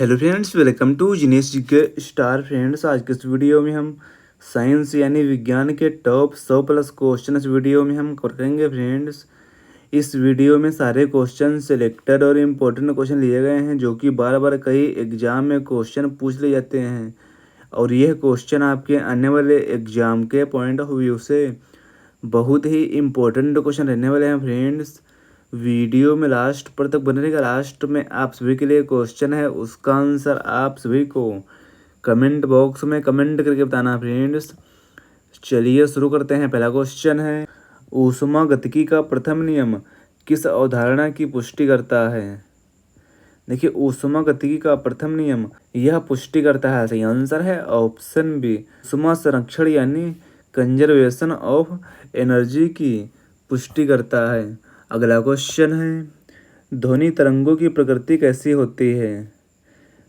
Hello friends, welcome to genius के स्टार। Friends, आज के इस वीडियो में हम साइंस यानी विज्ञान के टॉप 100 प्लस क्वेश्चन इस वीडियो में हम कवर करेंगे। फ्रेंड्स, इस वीडियो में सारे क्वेश्चन सिलेक्टेड और इम्पोर्टेंट क्वेश्चन लिए गए हैं जो कि बार बार कई एग्जाम में क्वेश्चन पूछ लिए जाते हैं और यह क्वेश्चन आपके आने वाले एग्जाम के पॉइंट ऑफ व्यू से बहुत ही इम्पोर्टेंट क्वेश्चन रहने वाले हैं। फ्रेंड्स, वीडियो में लास्ट पर तक बने रहेगा। लास्ट में आप सभी के लिए क्वेश्चन है, उसका आंसर आप सभी को कमेंट बॉक्स में कमेंट करके बताना। फ्रेंड्स, चलिए शुरू करते हैं। पहला क्वेश्चन है, ऊष्मागतिकी का प्रथम नियम किस अवधारणा की पुष्टि करता है? देखिए, ऊष्मागतिकी का प्रथम नियम यह पुष्टि करता है। सही आंसर है ऑप्शन बी, ऊष्मा संरक्षण यानी कंजर्वेशन ऑफ एनर्जी की पुष्टि करता है। अगला क्वेश्चन है, ध्वनि तरंगों की प्रकृति कैसी होती है?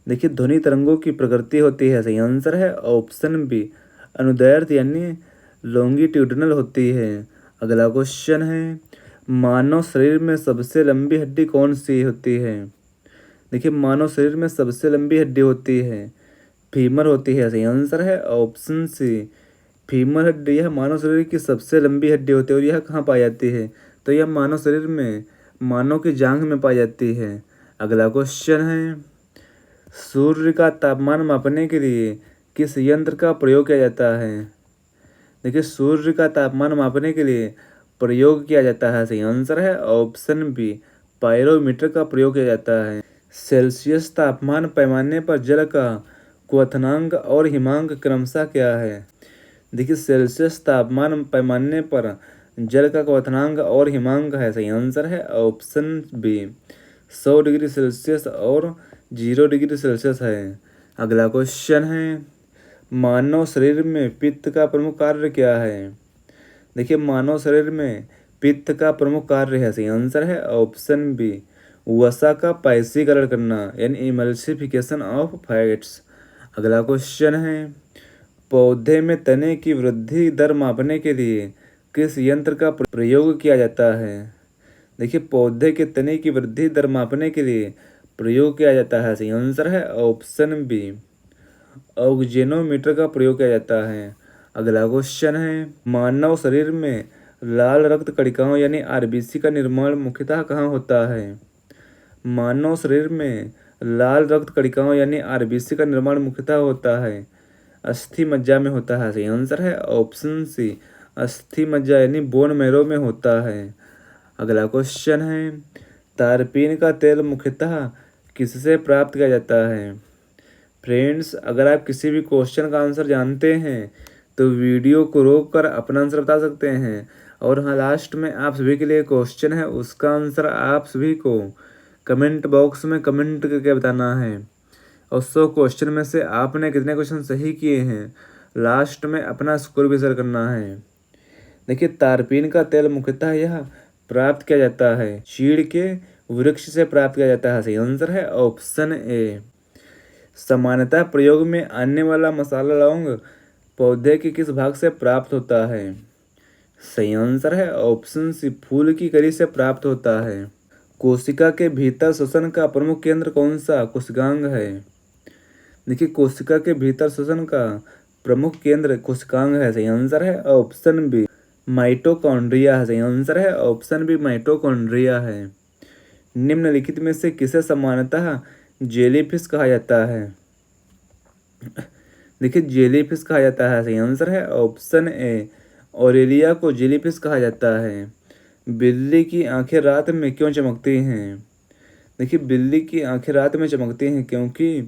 देखिए, ध्वनि तरंगों की प्रकृति होती है। सही आंसर है ऑप्शन बी, अनुदैर्ध्य यानी लॉन्गिट्यूडनल होती है। अगला क्वेश्चन है, मानव शरीर में सबसे लंबी हड्डी कौन सी होती है? देखिए, मानव शरीर में सबसे लंबी हड्डी होती है फीमर होती है। सही आंसर है ऑप्शन सी, फीमर हड्डी यह मानव शरीर की सबसे लंबी हड्डी होती है। और यह कहाँ पाई जाती है? तो यह मानव शरीर में मानव की जांघ में पाई जाती है। अगला क्वेश्चन है, सूर्य का तापमान मापने के लिए किस यंत्र का प्रयोग किया जाता है? देखिए, सूर्य का तापमान मापने के लिए प्रयोग किया जाता है। सही आंसर है ऑप्शन बी, पायरोमीटर का प्रयोग किया जाता है। सेल्सियस तापमान पैमाने पर जल का क्वथनांक और हिमांक क्रमशः क्या है? देखिए, सेल्सियस तापमान पैमाने पर जल का क्वथनांक और हिमांक है। सही आंसर है ऑप्शन बी, 100 डिग्री सेल्सियस और 0 डिग्री सेल्सियस है। अगला क्वेश्चन है, मानव शरीर में पित्त का प्रमुख कार्य क्या है? देखिए, मानव शरीर में पित्त का प्रमुख कार्य है। सही आंसर है ऑप्शन बी, वसा का पैसीकरण करना यानी इमल्सिफिकेशन ऑफ फैट्स। अगला क्वेश्चन है, पौधे में तने की वृद्धि दर मापने के लिए किस यंत्र का प्रयोग किया जाता है? देखिए, पौधे के तने की वृद्धि दर मापने के लिए प्रयोग किया जाता है। सही आंसर है ऑप्शन बी, ऑक्जेनोमीटर का प्रयोग किया जाता है। अगला क्वेश्चन है, मानव शरीर में लाल रक्त कणिकाओं यानी आरबीसी का निर्माण मुख्यतः कहाँ होता है? मानव शरीर में लाल रक्त कणिकाओं यानी आरबीसी का निर्माण मुख्यतः होता है अस्थि मज्जा में होता है। सही आंसर है ऑप्शन सी, अस्थि मज्जा यानी बोन मैरो में होता है। अगला क्वेश्चन है, तारपीन का तेल मुख्यतः किससे प्राप्त किया जाता है? फ्रेंड्स, अगर आप किसी भी क्वेश्चन का आंसर जानते हैं तो वीडियो को रोक कर अपना आंसर बता सकते हैं। और हाँ, लास्ट में आप सभी के लिए क्वेश्चन है, उसका आंसर आप सभी को कमेंट बॉक्स में कमेंट करके बताना है। और 100 क्वेश्चन में से आपने कितने क्वेश्चन सही किए हैं, लास्ट में अपना स्कोर भी शेयर करना है। देखिए, तारपीन का तेल मुख्यतः यह प्राप्त किया जाता है चीड़ के वृक्ष से प्राप्त किया जाता है। सही आंसर है ऑप्शन ए, सामान्यतः प्रयोग में आने वाला मसाला लौंग पौधे के किस भाग से प्राप्त होता है? सही आंसर है ऑप्शन सी, फूल की कली से प्राप्त होता है। कोशिका के भीतर श्वसन का प्रमुख केंद्र कौन सा कोशिकांग है? देखिए, कोशिका के भीतर श्वसन का प्रमुख केंद्र कोशिकांग है। सही आंसर है ऑप्शन बी, माइटोकॉन्ड्रिया है। सही आंसर है ऑप्शन बी, माइटोकॉन्ड्रिया है। निम्नलिखित में से किसे सामान्यतः जेलीफिश कहा जाता है? देखिए, जेलीफिश कहा जाता है। सही आंसर है ऑप्शन ए, ऑरेलिया को जेलीफिश कहा जाता है। बिल्ली की आंखें रात में क्यों चमकती हैं? देखिए, बिल्ली की आंखें रात में चमकती हैं क्योंकि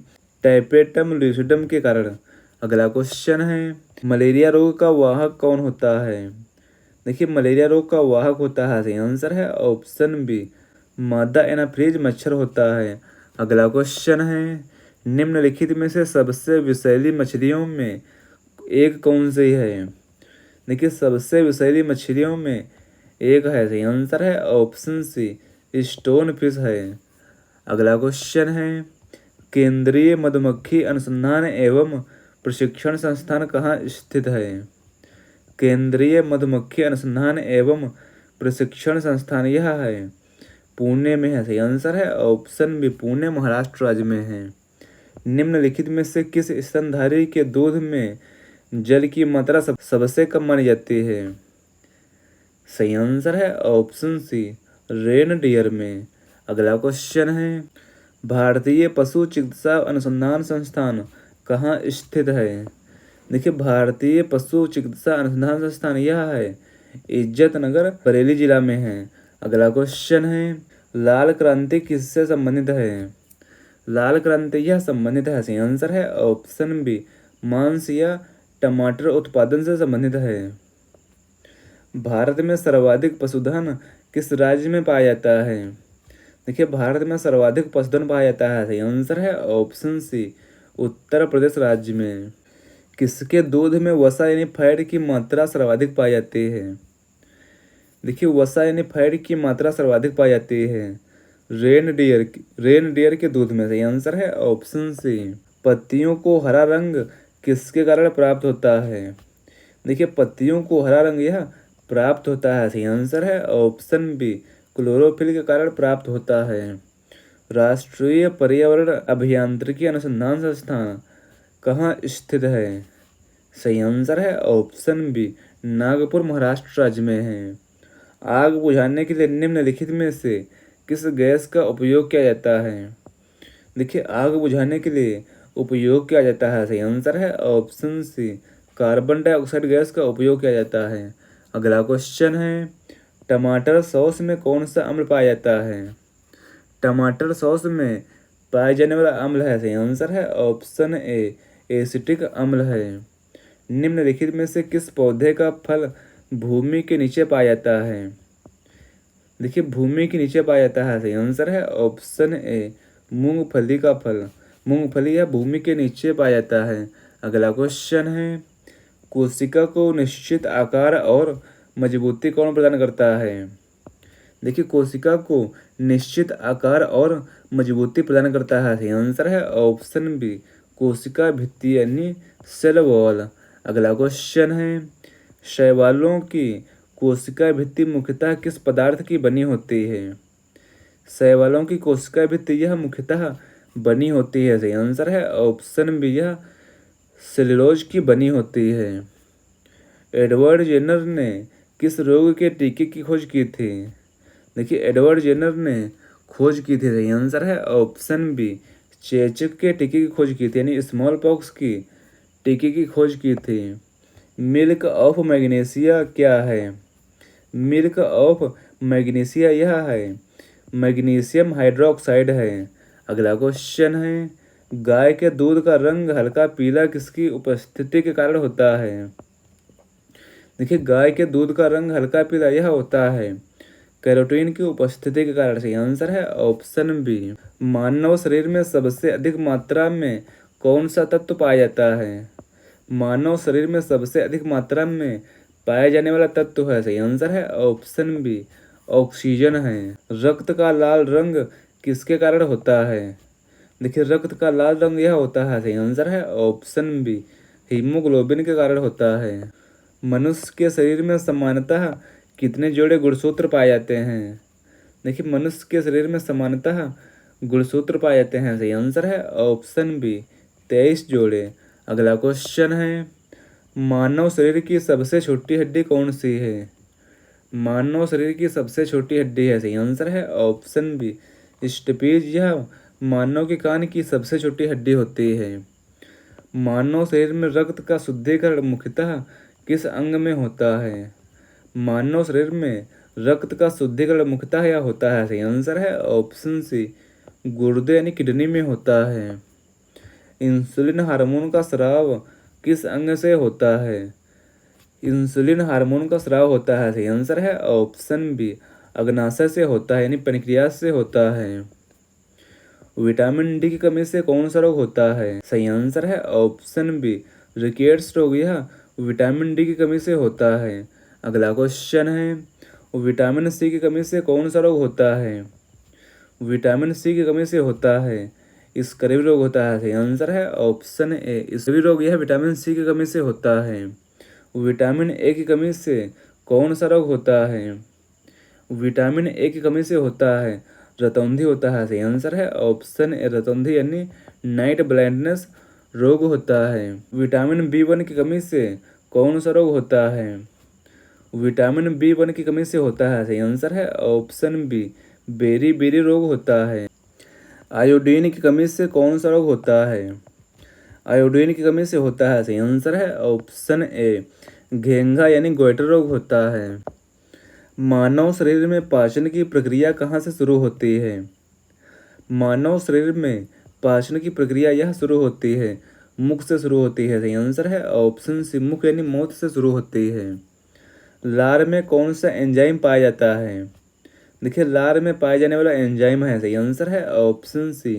टैपेटम लूसिडम के कारण। अगला क्वेश्चन है, मलेरिया रोग का वाहक कौन होता है? देखिए, मलेरिया रोग का वाहक होता है। सही आंसर है ऑप्शन बी, मादा एनाफ्रीज मच्छर होता है। अगला क्वेश्चन है, निम्नलिखित में से सबसे विषैली मछलियों में एक कौन सी है? देखिए, सबसे विषैली मछलियों में एक है। सही आंसर है ऑप्शन सी, स्टोन फिश है। अगला क्वेश्चन है, केंद्रीय मधुमक्खी अनुसंधान एवं प्रशिक्षण संस्थान कहाँ स्थित है? केंद्रीय मधुमक्खी अनुसंधान एवं प्रशिक्षण संस्थान यह है पुणे में है। सही आंसर है ऑप्शन बी, पुणे महाराष्ट्र राज्य में है। निम्नलिखित में से किस स्तनधारी के दूध में जल की मात्रा सबसे कम मानी जाती है? सही आंसर है ऑप्शन सी, रेन डियर में। अगला क्वेश्चन है, भारतीय पशु चिकित्सा अनुसंधान संस्थान कहाँ स्थित है? देखिए, भारतीय पशु चिकित्सा अनुसंधान संस्थान यह है इज्जत नगर, बरेली जिला में है। अगला क्वेश्चन है, लाल क्रांति किससे संबंधित है? लाल क्रांति यह संबंधित है, सही आंसर है ऑप्शन बी, मांस या टमाटर उत्पादन से संबंधित है। भारत में सर्वाधिक पशुधन किस राज्य में पाया जाता है? देखिए, भारत में सर्वाधिक पशुधन पाया जाता है, सही आंसर है ऑप्शन सी, उत्तर प्रदेश राज्य में। किसके दूध में वसा यानी फैट की मात्रा सर्वाधिक पाई जाती है? देखिए, वसा यानी फैट की मात्रा सर्वाधिक पाई जाती है रेन डियर के दूध में। सही आंसर है ऑप्शन सी। पत्तियों को हरा रंग किसके कारण प्राप्त होता है? देखिए, पत्तियों को हरा रंग यह प्राप्त होता है, सही आंसर है ऑप्शन बी, क्लोरोफिल के कारण प्राप्त होता है। राष्ट्रीय पर्यावरण अभियांत्रिकी अनुसंधान संस्थान कहाँ स्थित है? सही आंसर है ऑप्शन बी, नागपुर महाराष्ट्र राज्य में है। आग बुझाने के लिए निम्नलिखित में से किस गैस का उपयोग किया जाता है? देखिए, आग बुझाने के लिए उपयोग किया जाता है, सही आंसर है option C, carbon dioxide gas का उपयोग किया जाता है। अगला क्वेश्चन है, टमाटर सॉस में कौन सा अम्ल पाया जाता है? टमाटर सॉस में पाए जाने वाला अम्ल है, सही आंसर है ऑप्शन ए, एसिटिक अम्ल है। निम्नलिखित में से किस पौधे का फल भूमि के नीचे पाया जाता है? देखिए, भूमि के नीचे पाया जाता है, सही आंसर है ऑप्शन ए, मूंगफली का फल। मूंगफली यह भूमि के नीचे पाया जाता है। अगला क्वेश्चन है, कोशिका को निश्चित आकार और मजबूती कौन प्रदान करता है? देखिए, कोशिका को निश्चित आकार और मजबूती प्रदान करता है, सही आंसर है ऑप्शन बी, कोशिका भित्ति यानी सेल वॉल। अगला क्वेश्चन है, शैवालों की कोशिका भित्ति मुख्यतः किस पदार्थ की बनी होती है? शैवालों की कोशिका भित्ति यह मुख्यतः बनी होती है, सही आंसर है ऑप्शन बी, यह सेल्यूलोज की बनी होती है। एडवर्ड जेनर ने किस रोग के टीके की खोज की थी? देखिए, एडवर्ड जेनर ने खोज की थी, सही आंसर है ऑप्शन बी, चेचक के टीके की खोज की थी यानी स्मॉल पॉक्स की टीके की खोज की थी। मिल्क ऑफ मैग्नीशिया क्या है? मिल्क ऑफ मैग्नीशिया यह है मैग्नीशियम हाइड्रोक्साइड है। अगला क्वेश्चन है, गाय के दूध का रंग हल्का पीला किसकी उपस्थिति के कारण होता है? देखिए, गाय के दूध का रंग हल्का पीला यह होता है कैरोटीन की उपस्थिति के कारण। सही आंसर है ऑप्शन बी। मानव शरीर में सबसे अधिक मात्रा में कौन सा तत्व पाया जाता है? मानव शरीर में सबसे अधिक मात्रा में पाया जाने वाला तत्व है, सही आंसर है ऑप्शन बी, ऑक्सीजन है। रक्त का लाल रंग किसके कारण होता है? देखिए, रक्त का लाल रंग यह होता है, सही आंसर है ऑप्शन बी, हीमोग्लोबिन के कारण होता है। मनुष्य के शरीर में सामान्यतः कितने जोड़े गुणसूत्र पाए जाते हैं? देखिए, मनुष्य के शरीर में सामान्यतः गुणसूत्र पाए जाते हैं, सही आंसर है ऑप्शन बी, 23 जोड़े। अगला क्वेश्चन है, मानव शरीर की सबसे छोटी हड्डी कौन सी है? मानव शरीर की सबसे छोटी हड्डी है, सही आंसर है ऑप्शन बी, स्टपीज। यह मानव के कान की सबसे छोटी हड्डी होती है। मानव शरीर में रक्त का शुद्धिकरण मुख्यतः किस अंग में होता है? मानव शरीर में रक्त का शुद्धिकरण मुख्यतः यह होता है, सही आंसर है ऑप्शन सी, गुर्दे यानी किडनी में होता है। इंसुलिन हार्मोन का स्राव किस अंग से होता है? इंसुलिन हार्मोन का स्राव होता है, सही आंसर है ऑप्शन बी, अग्नाशय से होता है यानी पेनक्रियास से होता है। विटामिन डी की कमी से कौन सा रोग होता है? सही आंसर है ऑप्शन बी, रिकेट्स रोग यह विटामिन डी की कमी से होता है। अगला क्वेश्चन है, विटामिन सी की कमी से कौन सा रोग होता है? विटामिन सी की कमी से होता है स्कर्वी रोग होता है, सही आंसर है ऑप्शन ए, स्कर्वी रोग यह विटामिन सी की कमी से होता है। विटामिन ए की कमी से कौन सा रोग होता है? विटामिन ए की कमी से होता है रतौंधी होता है। सही आंसर है ऑप्शन ए रतौंधी यानी नाइट ब्लाइंडनेस रोग होता है। विटामिन बी 1 की कमी से कौन सा रोग होता है? विटामिन बी 1 की कमी से होता है। सही आंसर है ऑप्शन बी बेरी बेरी रोग होता है। आयोडीन की कमी से कौन सा रोग होता है? आयोडीन की कमी से होता है। सही आंसर है ऑप्शन ए घेंघा यानी गोइटर रोग होता है। मानव शरीर में पाचन की प्रक्रिया कहाँ से शुरू होती है? मानव शरीर में पाचन की प्रक्रिया यह शुरू होती है मुख से शुरू होती है। सही आंसर है ऑप्शन सी मुख यानी मौत से शुरू होती है। लार में कौन सा एंजाइम पाया जाता है? देखिए लार में पाए जाने वाला एंजाइम है। सही आंसर है ऑप्शन सी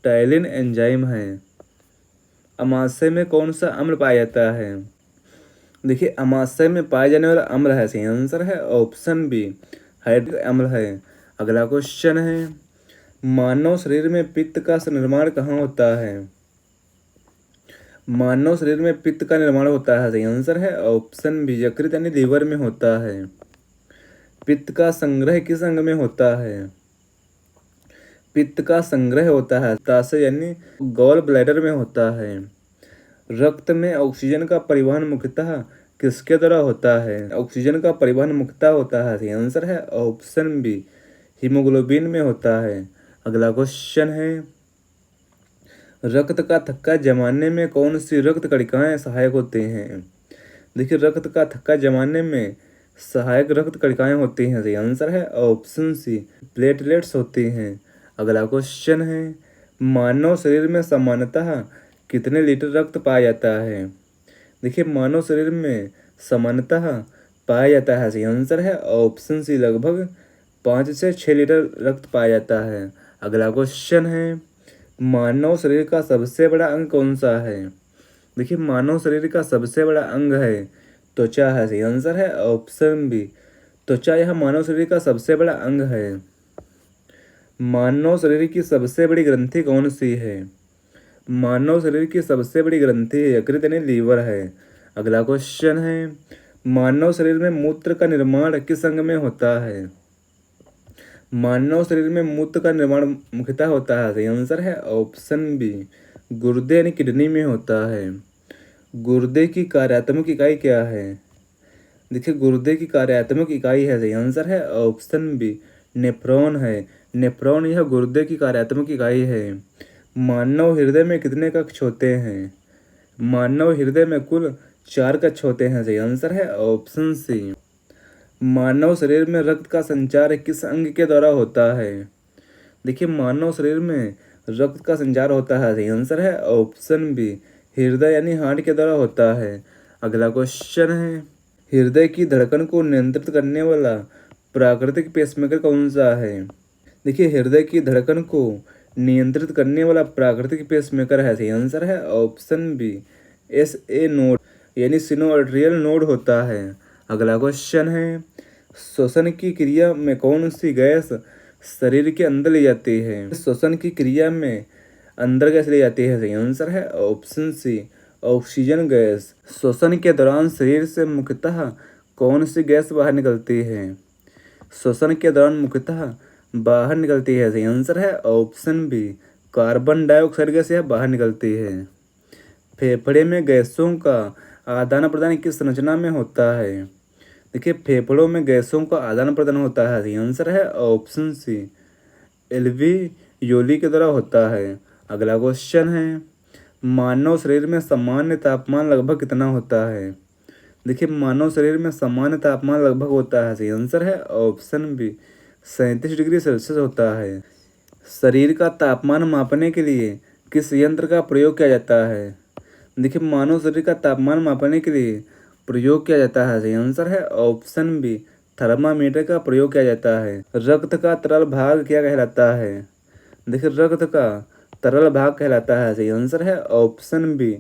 टाइलिन एंजाइम है। अमाशय में कौन सा अम्ल पाया जाता है? देखिए अमाशय में पाए जाने वाला अम्ल है। सही आंसर है ऑप्शन बी हाइड्रिक अम्ल है। अगला क्वेश्चन है मानव शरीर में पित्त का निर्माण कहाँ होता है? मानव शरीर में पित्त का निर्माण होता है। सही आंसर है ऑप्शन बी यकृत यानी लीवर में होता है। पित्त का संग्रह किस अंग में होता है? पित्त का संग्रह होता है पित्ताशय यानी गॉल ब्लैडर में होता है। रक्त में ऑक्सीजन का परिवहन मुख्यतः किसके द्वारा होता है? ऑक्सीजन का परिवहन मुख्यतः होता है। सही आंसर है ऑप्शन बी हीमोग्लोबिन में होता है। अगला क्वेश्चन है रक्त का थक्का जमाने में कौन सी रक्त कणिकाएं सहायक होते हैं? देखिए रक्त का थक्का जमाने में सहायक रक्त कणिकाएं होती हैं। सही आंसर है ऑप्शन सी प्लेटलेट्स होती हैं। अगला क्वेश्चन है मानव शरीर में सामान्यतः कितने लीटर रक्त पाया जाता है? देखिए मानव शरीर में सामान्यतः पाया जाता है। सही आंसर है ऑप्शन सी लगभग 5 से 6 लीटर रक्त पाया जाता है। अगला क्वेश्चन है मानव शरीर का सबसे बड़ा अंग कौन सा है? देखिए मानव शरीर का सबसे बड़ा अंग है त्वचा है। सही आंसर है ऑप्शन बी त्वचा यह मानव शरीर का सबसे बड़ा अंग है। मानव शरीर की सबसे बड़ी ग्रंथि कौन सी है? मानव शरीर की सबसे बड़ी ग्रंथि यकृत यानी लीवर है। अगला क्वेश्चन है मानव शरीर में मूत्र का निर्माण किस अंग में होता है? मानव शरीर में मूत्र का निर्माण मुख्यतः होता है। सही आंसर है ऑप्शन बी गुर्दे यानी किडनी में होता है। गुर्दे की कार्यात्मक इकाई क्या है? देखिए गुर्दे की कार्यात्मक इकाई है। सही आंसर है ऑप्शन बी नेफ्रॉन है। नेफ्रॉन यह गुर्दे की कार्यात्मक इकाई है। मानव हृदय में कितने कक्ष होते हैं? मानव हृदय में कुल 4 कक्ष होते हैं। सही आंसर है ऑप्शन सी। मानव शरीर में रक्त का संचार किस अंग के द्वारा होता है? देखिए मानव शरीर में रक्त का संचार होता है। सही आंसर है ऑप्शन बी हृदय यानी हार्ट के द्वारा होता है। अगला क्वेश्चन है हृदय की धड़कन को नियंत्रित करने वाला प्राकृतिक पेसमेकर कौन सा है? देखिए हृदय की धड़कन को नियंत्रित करने वाला प्राकृतिक पेसमेकर है। सही आंसर है ऑप्शन बी SA नोड यानी सिनोआर्टरियल नोड होता है। अगला क्वेश्चन है श्वसन की क्रिया में कौन सी गैस शरीर के अंदर ले जाती है? श्वसन की क्रिया में अंदर गैस ले जाती है। सही आंसर है ऑप्शन सी ऑक्सीजन गैस। श्वसन के दौरान शरीर से मुख्यतः कौन सी गैस बाहर निकलती है? श्वसन के दौरान मुख्यतः बाहर निकलती है। सही आंसर है option B carbon dioxide gas यह बाहर निकलती है। फेफड़े में गैसों का आदान प्रदान किस संरचना में होता है? देखिए फेफड़ों में गैसों का आदान प्रदान होता है। सही आंसर है ऑप्शन सी एल्वियोली के द्वारा होता है। अगला क्वेश्चन है मानव शरीर में सामान्य तापमान लगभग कितना होता है? देखिए मानव शरीर में सामान्य तापमान लगभग होता है। सही आंसर है ऑप्शन बी 37 डिग्री सेल्सियस होता है। शरीर का तापमान मापने के लिए किस यंत्र का प्रयोग किया जाता है? देखिए मानव शरीर का तापमान मापने के लिए प्रयोग किया जाता है। सही आंसर है ऑप्शन बी थर्मामीटर का प्रयोग किया जाता है। रक्त का तरल भाग क्या कहलाता है? देखिए रक्त का तरल भाग कहलाता है। सही आंसर है ऑप्शन बी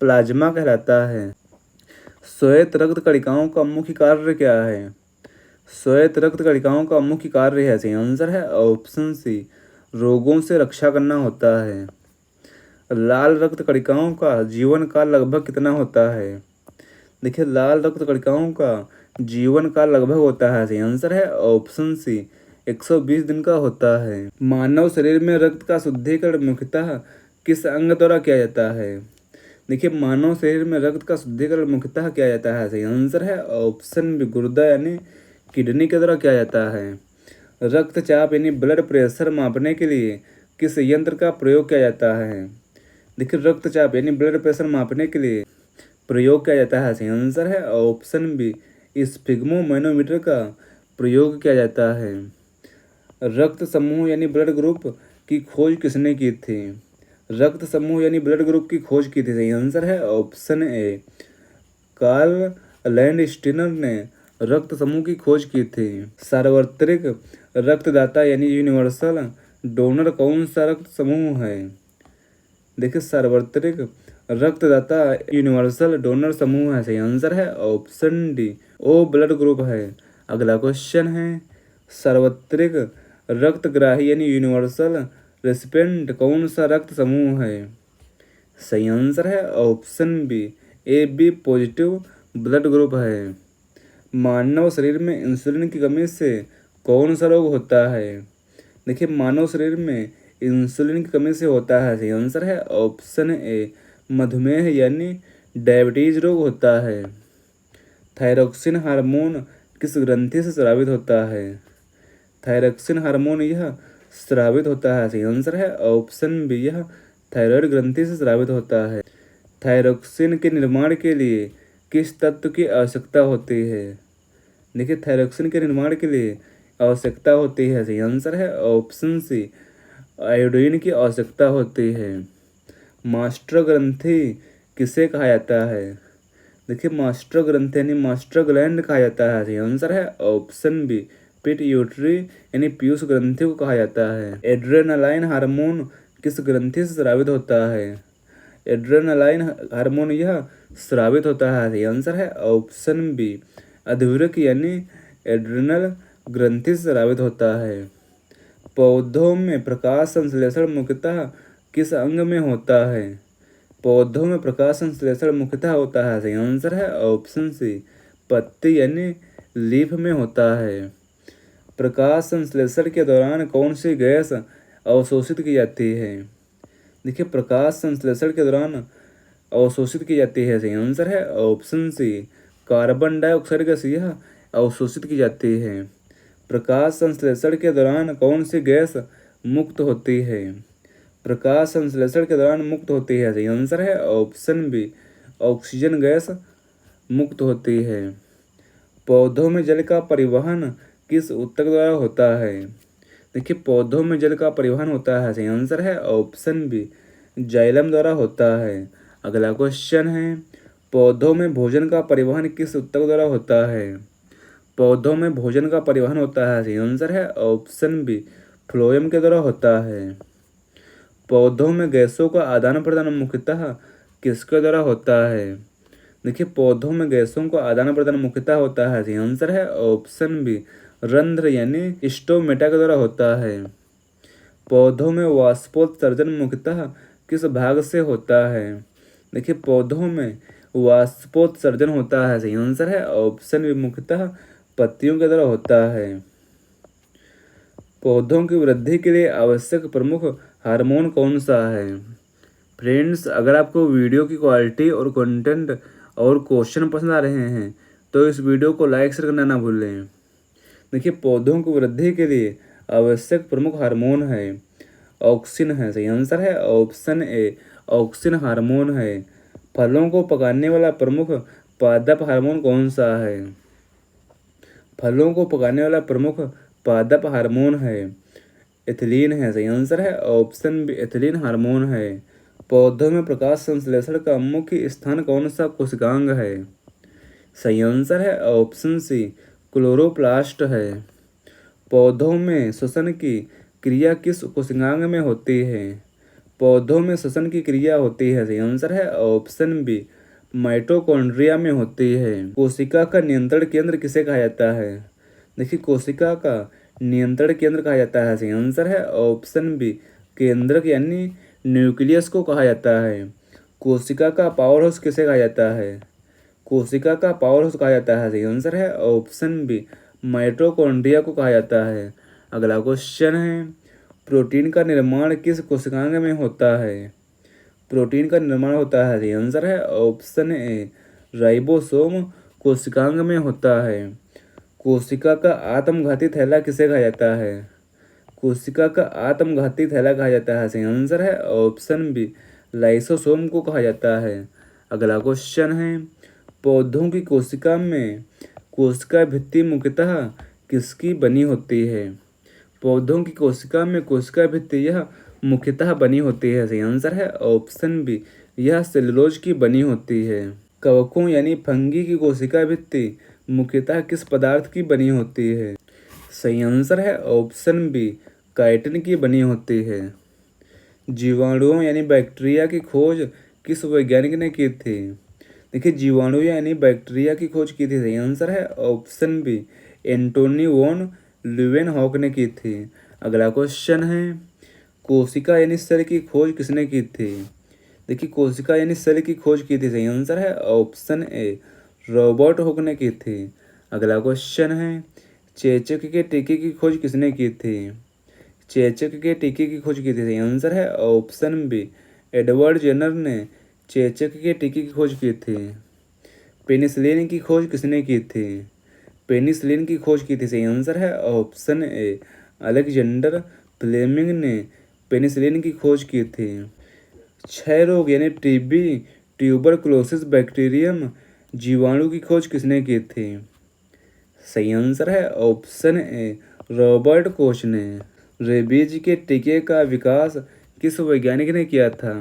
प्लाज्मा कहलाता है। श्वेत रक्त कणिकाओं का मुख्य कार्य क्या है? श्वेत रक्त कणिकाओं का मुख्य कार्य है। सही आंसर है ऑप्शन सी रोगों से रक्षा करना होता है। लाल रक्त कणिकाओं का जीवन काल लगभग कितना होता है? देखिए लाल रक्त कणिकाओं का जीवन काल लगभग होता है। सही आंसर है ऑप्शन सी 120 दिन का होता है। मानव शरीर में रक्त का शुद्धिकरण मुख्यतः किस अंग द्वारा किया जाता है? देखिए, मानव शरीर में रक्त का शुद्धिकरण मुख्यतः किया जाता है। सही आंसर है ऑप्शन बी, गुर्दा यानी किडनी के द्वारा किया जाता है। रक्तचाप यानी ब्लड प्रेशर मापने के लिए किस यंत्र का प्रयोग किया जाता है? देखिए, रक्तचाप यानी ब्लड प्रेशर मापने के लिए प्रयोग किया जाता है। सही आंसर है ऑप्शन बी, स्फिग्मोमैनोमीटर का प्रयोग किया जाता है। रक्त समूह यानी ब्लड ग्रुप की खोज किसने की थी? रक्त समूह यानी ब्लड ग्रुप की खोज की थी। सही आंसर है ऑप्शन ए, कार्ल लैंडस्टीनर ने रक्त समूह की खोज की थी। सार्वत्रिक रक्तदाता यानी यूनिवर्सल डोनर कौन सा रक्त समूह है? देखिए, सार्वत्रिक रक्तदाता यूनिवर्सल डोनर समूह है। सही आंसर है option D, O blood group है। अगला क्वेश्चन है, सार्वत्रिक रक्तग्राही यानी यूनिवर्सल रेसिपिएंट कौन सा रक्त समूह है? सही आंसर है option B, A B positive blood group है। मानव शरीर में इंसुलिन की कमी से कौन सा रोग होता है? देखिए, मानव शरीर में इंसुलिन की कमी से होता है। सही आंसर है ऑप्शन ए, मधुमेह यानी डायबिटीज रोग होता है। थायरोक्सिन हार्मोन किस ग्रंथि से स्रावित होता है? थायरोक्सिन हार्मोन यह स्रावित होता है। सही आंसर है ऑप्शन बी, यह थायराइड ग्रंथि से स्रावित होता है। थायरोक्सिन के निर्माण के लिए किस तत्व की आवश्यकता होती है? देखिए, थायरोक्सिन के निर्माण के लिए आवश्यकता होती है। सही आंसर है ऑप्शन सी, आयोडीन की आवश्यकता होती है। मास्टर ग्रंथि किसे कहा जाता है? देखिए, मास्टर ग्रंथि यानी मास्टर ग्लैंड कहा जाता है। सही आंसर है ऑप्शन बी, पिट्यूटरी यानी पीयूष ग्रंथि को कहा जाता है। एड्रेनालाइन हार्मोन किस ग्रंथि से स्रावित होता है? एड्रेनालाइन हार्मोन यह स्रावित होता है। सही आंसर है ऑप्शन बी, अधीरक यानी एड्रेनल ग्रंथि से स्रावित होता है। पौधों में प्रकाश संश्लेषण मुख्यतः किस अंग में होता है? पौधों में प्रकाश संश्लेषण मुख्यतः होता है। सही आंसर है ऑप्शन सी, पत्ती यानी लीफ में होता है। प्रकाश संश्लेषण के दौरान कौन सी गैस अवशोषित की जाती है? देखिए, प्रकाश संश्लेषण के दौरान अवशोषित की जाती है। सही आंसर है option C, carbon dioxide gas यह अवशोषित की जाती है। प्रकाश संश्लेषण के दौरान कौन सी गैस मुक्त होती है? प्रकाश संश्लेषण के दौरान मुक्त होती है। सही आंसर है ऑप्शन बी, ऑक्सीजन गैस मुक्त होती है। पौधों में जल का परिवहन किस ऊतक द्वारा होता है? देखिए, पौधों में जल का परिवहन होता है। सही आंसर है ऑप्शन बी, जाइलम द्वारा होता है। अगला क्वेश्चन है, पौधों में भोजन का परिवहन किस ऊतक द्वारा होता है? पौधों में भोजन का परिवहन होता है। सही आंसर है ऑप्शन बी, फ्लोएम के द्वारा होता है। पौधों में गैसों का आदान प्रदान मुख्यतः किसके द्वारा होता है? देखिए, पौधों में गैसों का आदान प्रदान मुख्यतः होता है। सही आंसर है ऑप्शन बी, रंध्र यानी स्टोमेटा के द्वारा होता है। पौधों में वाष्पोत्सर्जन मुख्यतः किस भाग से होता है? देखिए, पौधों में वाष्पोत्सर्जन होता है। सही आंसर है ऑप्शन बी, मुख्यतः पत्तियों के द्वारा होता है। पौधों की वृद्धि के लिए आवश्यक प्रमुख हार्मोन कौन सा है? फ्रेंड्स, अगर आपको वीडियो की क्वालिटी और कंटेंट और क्वेश्चन पसंद आ रहे हैं तो इस वीडियो को लाइक शेयर करना ना भूलें। देखिए, पौधों की वृद्धि के लिए आवश्यक प्रमुख हार्मोन है, ऑक्सिन है। सही आंसर है ऑप्शन ए, ऑक्सिन हार्मोन है। फलों को पकाने वाला प्रमुख पादप हार्मोन कौन सा है? फलों को पकाने वाला प्रमुख पादप हार्मोन है, एथिलीन है। सही आंसर है ऑप्शन बी, एथिलीन हार्मोन है। पौधों में प्रकाश संश्लेषण का मुख्य स्थान कौन सा कोशिकांग है? सही आंसर है ऑप्शन सी, क्लोरोप्लास्ट है। पौधों में श्वसन की क्रिया किस कोशिकांग में होती है? पौधों में श्वसन की क्रिया होती है। सही आंसर है ऑप्शन बी, माइटोकॉन्ड्रिया में होती है। कोशिका का नियंत्रण केंद्र किसे कहा जाता है? देखिए, कोशिका का नियंत्रण केंद्र कहा जाता है। सही आंसर है ऑप्शन बी, केंद्रक यानी न्यूक्लियस को कहा जाता है। कोशिका का पावर हाउस किसे कहा जाता है? कोशिका का पावर हाउस कहा जाता है। सही आंसर है ऑप्शन बी, माइटोकॉन्ड्रिया को कहा जाता है। अगला क्वेश्चन है, प्रोटीन का निर्माण किस कोशिकांग में होता है? प्रोटीन का निर्माण होता है, आंसर है ऑप्शन ए राइबोसोम कोशिकांग में होता है। कोशिका का आत्मघाती थैला किसे कहा जाता है? कोशिका का आत्मघाती थैला कहा जाता है, सही आंसर है ऑप्शन बी लाइसोसोम को कहा जाता है। अगला क्वेश्चन है, पौधों की कोशिका में कोशिका भित्ति मुख्यतः किसकी बनी होती है? पौधों की कोशिका में कोशिका भित्ति यह मुख्यतः बनी होती है, सही आंसर है ऑप्शन बी यह सेलुलोज की बनी होती है। कवकों यानी फंगी की कोशिका भित्ति मुख्यतः किस पदार्थ की बनी होती है? सही आंसर है ऑप्शन बी काइटिन की बनी होती है। जीवाणुओं यानी बैक्टीरिया की खोज किस वैज्ञानिक ने की थी? देखिए, जीवाणु यानी बैक्टीरिया की खोज की थी, सही आंसर है option B Antonie van Leeuwenhoek ने की थी। अगला क्वेश्चन है, कोशिका यानी सेल की खोज किसने की थी? देखिए, कोशिका यानी सेल की खोज की थी, सही आंसर है ऑप्शन ए रॉबर्ट हुक ने की थी। अगला क्वेश्चन है, चेचक के टीके की खोज किसने की थी? चेचक के टीके की खोज की थी, सही आंसर है ऑप्शन बी एडवर्ड जेनर ने चेचक के टीके की खोज की थी। पेनिसिलिन की खोज किसने की थी? पेनिसिलिन की खोज की थी, सही आंसर है ऑप्शन ए अलेक्जेंडर फ्लेमिंग ने पेनिसिलिन की खोज की थी। क्षय रोग यानी टीबी ट्यूबरकुलोसिस बैक्टीरियम जीवाणु की खोज किसने की थी? सही आंसर है ऑप्शन ए रॉबर्ट कोच ने। रेबीज के टीके का विकास किस वैज्ञानिक ने किया था?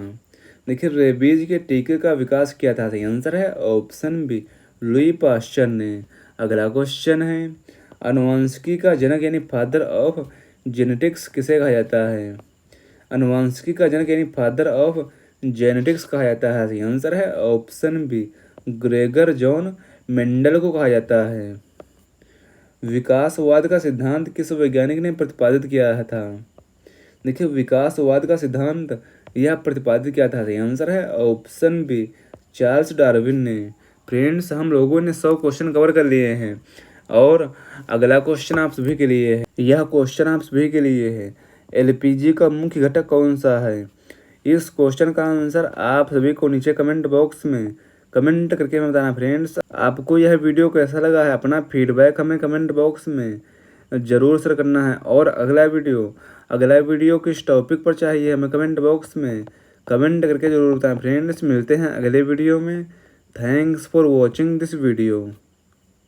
देखिए, रेबीज के टीके का विकास किया था, सही आंसर है ऑप्शन बी लुई पास्चर ने। अगला क्वेश्चन है, आनुवंशिकी का जनक यानी फादर ऑफ जेनेटिक्स किसे कहा जाता है? आनुवंशिकी का जनक यानी फादर ऑफ जेनेटिक्स कहा जाता है, सही आंसर है option B Gregor John Mendel को कहा जाता है। विकासवाद का सिद्धांत किस वैज्ञानिक ने प्रतिपादित किया था? देखिए, विकासवाद का सिद्धांत यह प्रतिपादित किया था, सही आंसर है ऑप्शन बी चार्ल्स डार्विन ने। फ्रेंड्स, हम लोगों ने 100 क्वेश्चन कवर कर लिए हैं और अगला क्वेश्चन आप सभी के लिए है। यह क्वेश्चन आप सभी के लिए है, एलपीजी का मुख्य घटक कौन सा है? इस क्वेश्चन का आंसर आप सभी को नीचे कमेंट बॉक्स में कमेंट करके हमें बताना। फ्रेंड्स, आपको यह वीडियो कैसा लगा है अपना फीडबैक हमें कमेंट बॉक्स में ज़रूर शेयर करना है। और अगला वीडियो किस टॉपिक पर चाहिए हमें कमेंट बॉक्स में कमेंट करके ज़रूर बताएं। फ्रेंड्स, मिलते हैं अगले वीडियो में। Thanks for watching this video.